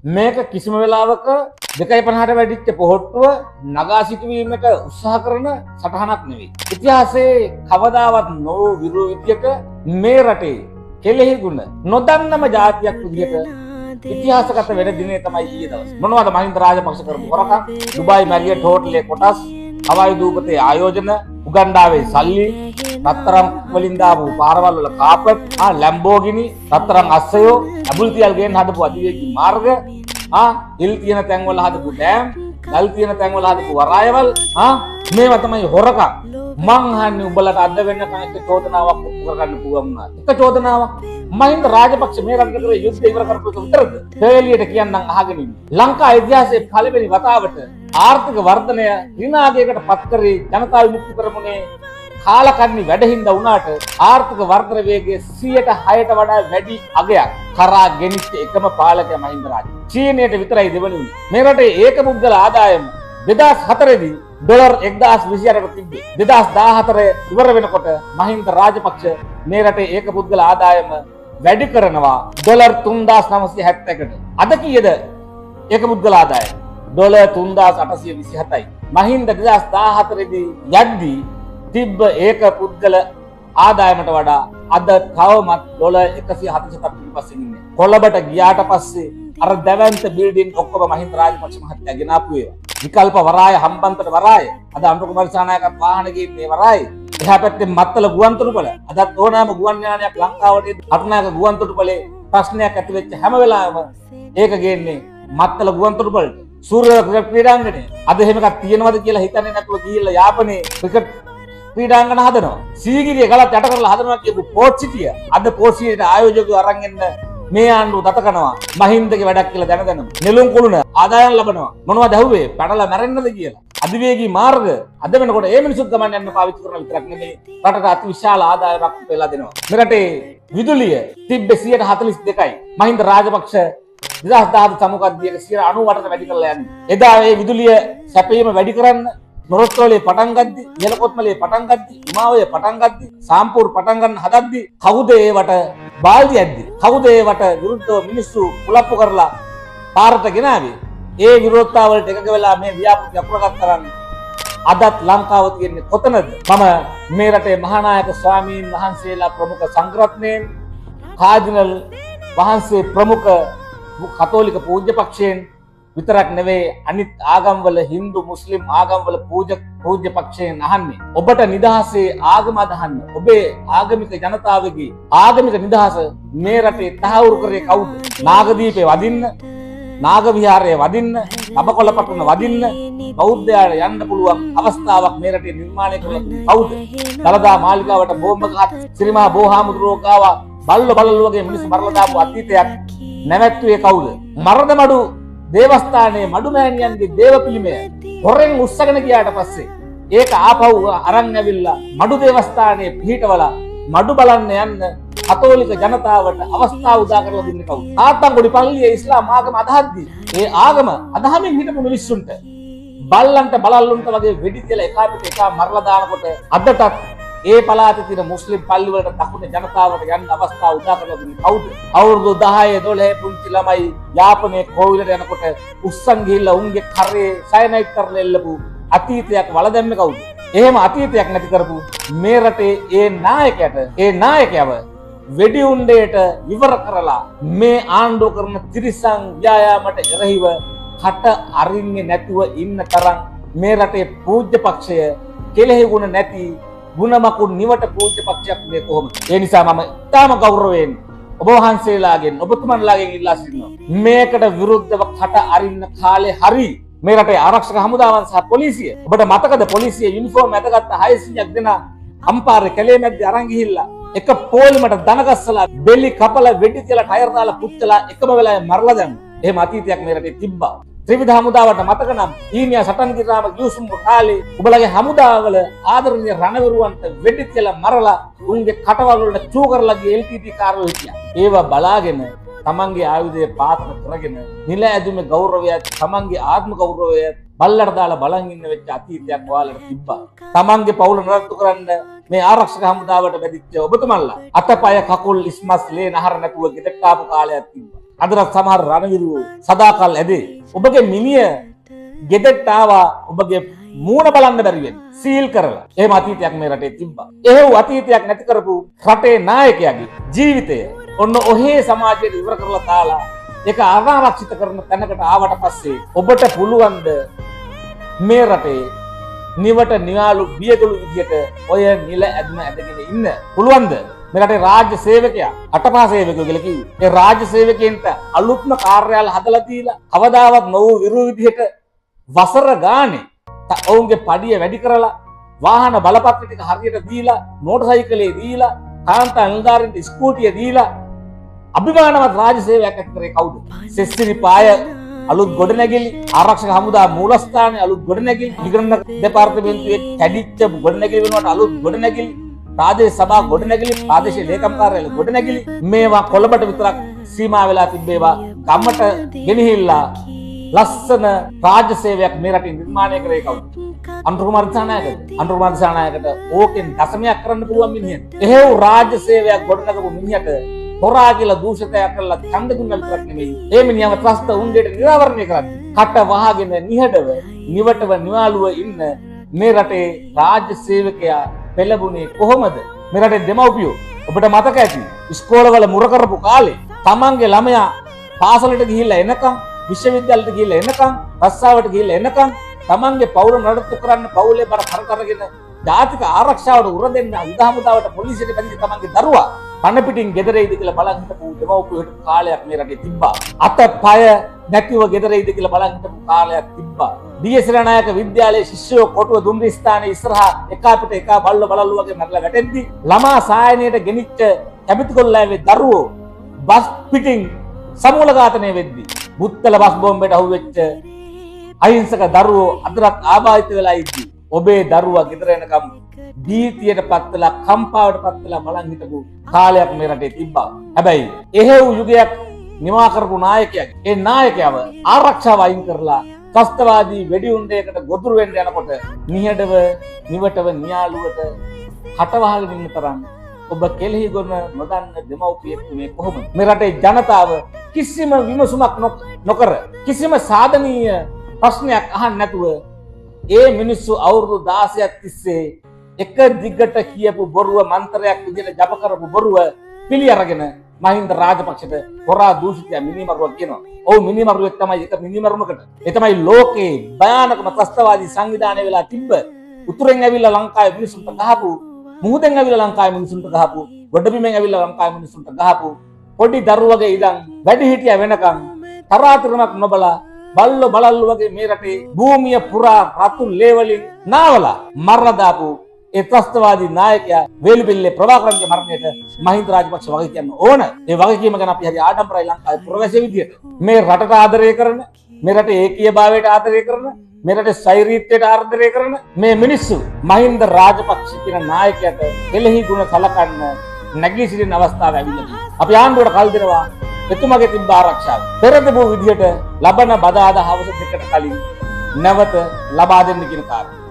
මේක කිසිම වෙලාවක 2.50ට වැඩිච්ච පොහොට්ටුව නගා සිටුවීමට උත්සාහ කරන සටහනක් නෙවෙයි. ඉතිහාසයේ කවදාවත් නොවූ විරූ විදියට මේ රටේ කෙලෙහි ගුණ නොදන්නම ජාතියක් විදියට ඉතිහාසගත වෙන දිනේ තමයි ඊයේ දවසේ. මොනවද මහින්ද රාජපක්ෂ කරපු හොරකම්? දුබායි මැරියට් හෝටලේ කොටස්, හවායි දූපතේ ආයෝජන, උගන්ඩාවේ සල්ලි, රත්තරන් වලින් දාපු පාරවල් වල කාපට්, ලැම්බෝගිනි, රත්තරන් අස්සයෝ, ඇබුල් තියල් ගෙන් හදපු අධිවේගී මාර්ග, හිල් තියෙන තැන් වල හදපු ඩෑම්, ගල් තියෙන තැන් වල හදපු වරායවල්, මේවා තමයි හොරකම්. මං අහන්නේ උඹලට අද වෙනකන් එක චෝදනාවක් ඔප්පු කරගන්න පුළුවන් වුණා. එක චෝදනාවක්. මහින්ද රාජපක්ෂ මේ රටේ කරේ යුද්ධ ඉවර කරපු එක විතරද? තේලියට කියන්නම් අහගෙන ඉන්න. ලංකා ඉතිහාසයේ පළවෙනි වතාවට ආර්ථික වර්ධනය ඍණාගයකට පත් කරේ ජනතා විමුක්ති පෙරමුණේ කාලකන්ණි වැඩහිඳ වුණාට ආර්ථික වර්ධන වේගය 106ට වඩා වැඩි අගයක් කරා ගෙනිච්ච එකම පාලකයා මහින්ද රාජපක්ෂ. චීනයට විතරයි දෙවනි වුණේ. මේ රටේ ඒකපුද්ගල ආදායම 2004 දී ඩොලර් 1028කට තිබ්බේ. 2014 ඉවර වෙනකොට මහින්ද රාජපක්ෂ මේ රටේ ඒකපුද්ගල ආදායම වැඩි කරනවා ඩොලර් 3971කට. අද කීයද ඒකපුද්ගල ආදායම? ඩොලර් 3827යි. මහින්ද 2014 දී යද්දී තිබ්බ ඒකපුද්ගල ආදායමට වඩා අද තවමත් ඩොලර් 147ක් පිටිපස්සෙන් ඉන්නේ. කොළඹට ගියාට පස්සේ අර දැවැන්ත බිල්ඩින් ඔක්කොම මහින්ද රාජපක්ෂ මහත්තයා ගෙන ආපු ඒවා. විකල්ප වරාය, හම්බන්තොට වරාය, අද අනුර කුමාර සානායක වාහන ගියේ වරාය. එහා පැත්තේ මත්තල ගුවන්තොටුපළ. අදත් ඕනෑම ගුවන් යානයක් ලංකාවට අටනායක ගුවන්තොටුපළේ ප්‍රශ්නයක් ඇති වෙච්ච හැම වෙලාවෙම ඒක ගේන්නේ මත්තල ගුවන්තොටුපළට. සූර්ය ක්‍රීඩාංගණය. අද එහෙම එකක් තියෙනවද කියලා හිතන්නේ නැතුව ගිහිල්ලා යාපනයේ ක්‍රිකට් ක්‍රීඩාංගන හදනවා. සීගිරිය ගලත් යට කරලා හදනවා කියපු පෝට් සිටිය. අද පෝට් සිටියට ආයෝජකයෝ අරන් එන්න මේ ආණ්ඩුව දත කරනවා. මහින්දගේ වැඩක් කියලා දැනගන්න. නෙළුම් කුළුණ ආදායම් ලබනවා. මොනවද ඇහුවේ? පැටලා මැරෙන්නද කියලා. අධිවේගී මාර්ග අද වෙනකොට ඒ මිනිසුත් ගමන් යන්න පාවිච්චි කරන විතරක් නෙමෙයි රටට අති විශාල ආදායමක් වෙලා දෙනවා. මේ රටේ විදුලිය තිබ්බේ 142යි. මහින්ද රාජපක්ෂ 2017 සමුගද්දියක 98ට වැඩි කරලා යන්නේ. එදා මේ විදුලිය සැපයීම වැඩි කරන්න නොරොත්තෝලේ පටන් ගද්දි, යලකොත්මලේ පටන් ගද්දි, හිමාවයේ පටන් ගද්දි, සාම්පූර් පටන් ගන්න හදද්දි කවුද ඒවට බාල්දි ඇද්දි? කවුද ඒවට විරුද්ධව මිනිස්සු කුලප්පු කරලා පාරට ගෙනාවේ? ඒ විරෝධතාවලට එකග වෙලා මේ ව්‍යාපෘති අපරගත කරන්නේ අදත් ලංකාව තියෙන්නේ කොතනද? මම මේ රටේ මහානායක ස්වාමීන් වහන්සේලා ප්‍රමුඛ සංඝරත්නයෙන්, කාඩිනල් වහන්සේ ප්‍රමුඛ කතෝලික පූජ්‍ය පක්ෂයෙන් විතරක් නෙවෙයි අනිත් ආගම්වල Hindu මුස්ලිම් ආගම්වල පූජ්‍ය පක්ෂයෙන් අහන්නේ ඔබට නිදහසේ ආගම අදහන්න. ඔබේ ආගමික ජනතාවගේ ආගමික නිදහස මේ රටේ තහවුරු කරේ කවුද? නාගදීපේ වදින්න, නාග විහාරයේ වදින්න, අබකොළපටුන වදින්න බෞද්ධයාට යන්න පුළුවන් අවස්ථාවක් මේ රටේ නිර්මාණය කරලා කවුද? දලදා මාලිගාවට බෝම්බ ගහත් සිරිමා බෝහාමුදුරුවෝ ගාවා බල්ලෝ වගේ මිනිස්සු මරලා දාපු අතීතයක් නැවැත්තුවේ කවුද? මරදමඩු දේවස්ථානයේ මඩුමෑණියන්ගේ දේව පිළිමය හොරෙන් උස්සගෙන ගියාට පස්සේ ඒක ආපහු අරන් ඇවිල්ලා මඩු දේවස්ථානයේ පිහිටවලා මඩු බලන්න යන්න කතෝලික ජනතාවට අවස්ථාව උදා කරලා දුන්නේ කවුද? ආත්තංගොඩි පල්ලියේ ඉස්ලාම් ආගම අදහද්දී ඒ ආගම අදහමින් හිටපු මිනිස්සුන්ට බල්ලන්ට බලල්ලුන්ට වගේ වෙඩි තියලා එකාට එකා මරලා දානකොට අදටත් ඒ පළාතේ තියෙන මුස්ලිම් පල්ලි වලට දකුණේ ජනතාවට යන්න අවස්ථාව උදා කරලා දුන්නේ කවුද? අවුරුදු 10 12 පුංචි ළමයි යාපනයේ කෝවිලට යනකොට උස්සන් ගිහිල්ලා උන්ගේ කරේ සයනයිට් කරලා එල්ලපු අතීතයක් වලදැම්මේ කවුද? එහෙම අතීතයක් නැති කරපු මේ රටේ ඒ නායකයව වෙඩි උණ්ඩයට ඉවර කරලා මේ ආණ්ඩුව කරන තිරිසන් ව්‍යායාමයට එරෙහිව කට අරින්නේ නැතුව ඉන්න තරම් මේ රටේ පූජ්‍ය පක්ෂය කෙලෙහි ගුණ නැති ගුණමකුන් නිවට පූජ්‍ය පක්ෂයක් මේ කොහොමද? ඒ නිසා මම තාම ගෞරවයෙන් ඔබ වහන්සේලාගෙන් ඔබතුමන්ලාගෙන් ඉල්ලා සිටිනවා මේකට විරුද්ධව කට අරින්න කාලේ හරි. මේ රටේ ආරක්ෂක හමුදාවන් සහ පොලිසිය, ඔබට මතකද පොලිසිය යුනිෆෝම් ඇඳගත්ත 600ක් දෙනා අම්පාරේ කැලේ මැද්දේ අරන් ගිහිල්ලා එක පොලිමට දනගස්සලා බෙලි කපලා වෙඩි තියලා ටයර් දාලා පුච්චලා එකම වෙලාවෙ මරලා දැම්මා. එහෙම අතීතයක් මේ රටේ තිබ්බා. ත්‍රිවිධ හමුදාවට මතක නම් ඊනියා සටන් කිරාම ගිවිසුම් කාලේ ඔබලගේ හමුදාවල ආදරණීය රණවිරුවන්ට වෙඩි තියලා මරලා උන්ගේ කටවල් වලට චූ කරලා ගිය LTT කාර්යෝ හිටියා. ඒවා බලාගෙන තමන්ගේ ආයුධය පාත්‍ර කරගෙන නිල ඇදුමේ ගෞරවය, තමන්ගේ ආත්ම ගෞරවය බල්ලට දාලා බලන් ඉන්න වෙච්ච අතීතයක් ඔයාලට තිබ්බා. තමන්ගේ පවුල නරත්තු කරන්න මේ ආරක්ෂක හමුදාවට බැදිච්ච ඔබතුමන්ලා අතපය කකුල් ඉස්මස් ලේ නහර නැතුව ගෙදරට ආපු කාලයක් තිබ්බා. අදට සමහර රණවිරුවෝ සදාකල් ඇදේ. ඔබගේ මිනිය ගෙදරට ආවා ඔබගේ මූණ බලන්න බැරි වෙන සීල් කරලා. එහෙම අතීතයක් මේ රටේ තිබ්බා. එහෙව් අතීතයක් නැති කරපු රටේ නායකයාගේ ජීවිතය ඔන්න ඔහේ සමාජයට ඉවර කරලා තාලා ඒක අනාරක්ෂිත කරන තැනකට ආවට පස්සේ ඔබට පුළුවන්ද මේ රටේ නිවට නියාලු බියගලු විදියට ඔය නිල ඇදුම ඇදගෙන ඉන්න පුළුවන්ද? මේ රටේ රාජ්‍ය සේවකයා අටපා සේවකයෝ කියලා කිව්වේ. ඒ රාජ්‍ය සේවකයන්ට අලුත්ම කාර්යාල හදලා දීලා කවදාවත් නොවු විරු විදියට වසර ගානේ ඔවුන්ගේ පඩිය වැඩි කරලා වාහන බලපත්‍ර ටික හරියට දීලා මෝටර් සයිකලේ දීලා කාන්තා නිලධාරීන්ට ස්කූටිය දීලා අභිමානවත් රාජ්‍ය සේවයක් ඇති කරේ කවුද? සෙස්සිරි පාය අලුත් ගොඩනැගිලි, ආරක්ෂක හමුදා මූලස්ථානයේ අලුත් ගොඩනැගිලි, විගණන දෙපාර්තමේන්තුවේ කැඩිච්ච ගොඩනැගිලි වෙනවට අලුත් ගොඩනැගිලි, ප්‍රාදේශ සභා ගොඩනැගිලි, ප්‍රාදේශීය ලේකම් කාර්යාලය ගොඩනැගිලි, මේවා කොළඹට විතරක් සීමා වෙලා තිබේවා ගම්මට ගෙනහිල්ලා ලස්සන රාජ්‍ය සේවයක් මේ රටින් නිර්මාණය කරේ කවුද? අනුර කුමාර දිසානායකද? අනුර කුමාර දිසානායකට ඕකෙන් දශමයක් කරන්න පුළුවන් මිනිහෙක්. එහෙව් රාජ්‍ය සේවයක් ගොඩනගපු මිනිහට හොරා කියලා දූෂිතයක් කරලා ඡන්ද දුන්න විතරක් නෙමෙයි. ඒ මිනිහම ත්‍රස්ත උන්දේට නිරාවරණය කරන්නේ. කට වහගෙන නිහඬව නිවටව නිවාලුව ඉන්න මේ රටේ රාජ්‍ය සේවකයා පෙළඹුණේ කොහොමද? මේ රටේ දෙමව්පියෝ ඔබට මතක ඇති ඉස්කෝලවල මුර කරපු කාලේ තමන්ගේ ළමයා පාසලට ගිහිල්ලා එනකම් විශ්වවිද්‍යාලයට ගිහිල්ලා එනකම් රස්සාවට ගිහිල්ලා එනකම් තමන්ගේ පවුල නඩත්තු කරන්න පවුලේ බර කරගෙන ජාතික ආරක්ෂාවට උර දෙන්න යුදහමුදාවට පොලිසියට බැඳි තමන්ගේ දරුවා පණ පිටින් ගෙදර ඉද කියලා බලන් හිටපු දෙමව්පියෝ කාලයක් මේ රටේ තිබ්බා. අත පය නැතිව ගෙදර ඉද කියලා බලන් හිටපු කාලයක් තිබ්බා. ඩී.එස්. රණායක විද්‍යාලයේ ශිෂ්‍යයෝ කොටුව දුම්රිය ස්ථානයේ ඉස්සරහා එකාපිට එකා බල්ලු වගේ මරලා වැටෙද්දි ළමා සායනයට ගෙනිච්ච කැමතිකොල්ලාවේ දරුවෝ බස් පිටින් සමූල ඝාතනය වෙද්දි බුත්තල බස් බෝම්බයට අහුවෙච්ච අහිංසක දරුවෝ අදටත් ආබාධිත වෙලා ඉද්දි ඔබේ දරුවා ගෙදර එනකම් භීතියට පත්වලා කම්පාවට පත්වලා බලන් හිටපු කාලයක් මේ රටේ තිබ්බා. හැබැයි එහෙව් යුගයක් නිවා කරපු නායකයාගේ ඒ නායකයව ආරක්ෂාව අයින් කරලා ත්‍රස්තවාදී වෙඩි උණ්ඩයකට ගොදුරු වෙන්න යනකොට නිහඬව නිවටව නියාලුවට හටවහගෙන ඉන්න තරම් ඔබ කෙලෙහි ගොන නොදන්න දෙමව්පියෙක් මේ කොහොමද? මේ රටේ ජනතාව කිසිම විමසුමක් නොකර කිසිම සාධනීය ප්‍රශ්නයක් අහන්න නැතුව ඒ මිනිස්සු අවුරුදු 16ක් තිස්සේ එක දිගට කියපු බොරුව මන්ත්‍රයක් විදිහට ජප කරපු බොරුව පිළි අරගෙන මහින්ද රාජපක්ෂට හොරා දූෂිතයා මිනිමරුවක් කියනවා. ඔව් මිනිමරුවෙක් තමයි එක මිනිමරුමකට. ඒ තමයි ලෝකේ භයානකම ත්‍රස්තවාදී සංවිධානය වෙලා තිබ්බ. උතුරෙන් ඇවිල්ලා ලංකාවේ මිනිසුන්ට ගහපු, මුහුදෙන් ඇවිල්ලා ලංකාවේ මිනිසුන්ට ගහපු, ගොඩබිමෙන් ඇවිල්ලා ලංකාවේ මිනිසුන්ට ගහපු පොඩි දරුවගේ ඉඳන් වැඩිහිටියා වෙනකන් තරාතිරමක් නොබලා බල්ලෝ බලල්ලු වගේ මේ රටේ භූමිය පුරා රතු ලේවලින් නාවලා මරලා දාපු ඒ ත්‍රස්තවාදී නායකයා වේලුපිල්ලේ ප්‍රභාකරන්ගේ මරණයට මහින්ද රාජපක්ෂ වගේ කියන්න ඕන. ඒ වගකීම ගැන අපි හරි ආඩම්බරයි ලංකාවේ පුරවැසිය විදියට. මේ රටට ආදරය කරන, මේ රටේ ඒකීයභාවයට ආදරය කරන, මේ රටේ ස්ථෛරීත්වයට ආදරය කරන මේ මිනිස්සු මහින්ද රාජපක්ෂ කියන නායකයාට එළෙහි ගුණ සලකන්න නැගී සිටින අවස්ථාව ඇවිල්ලා තියෙනවා. අපි ආණ්ඩුවට කල් දෙනවා එතුමගේ තිබ්බ ආරක්ෂාව පෙරදපු විදියට ලබන බදාදා හවස දෙකට කලින් නැවත ලබා දෙන්න කියන කාරණා.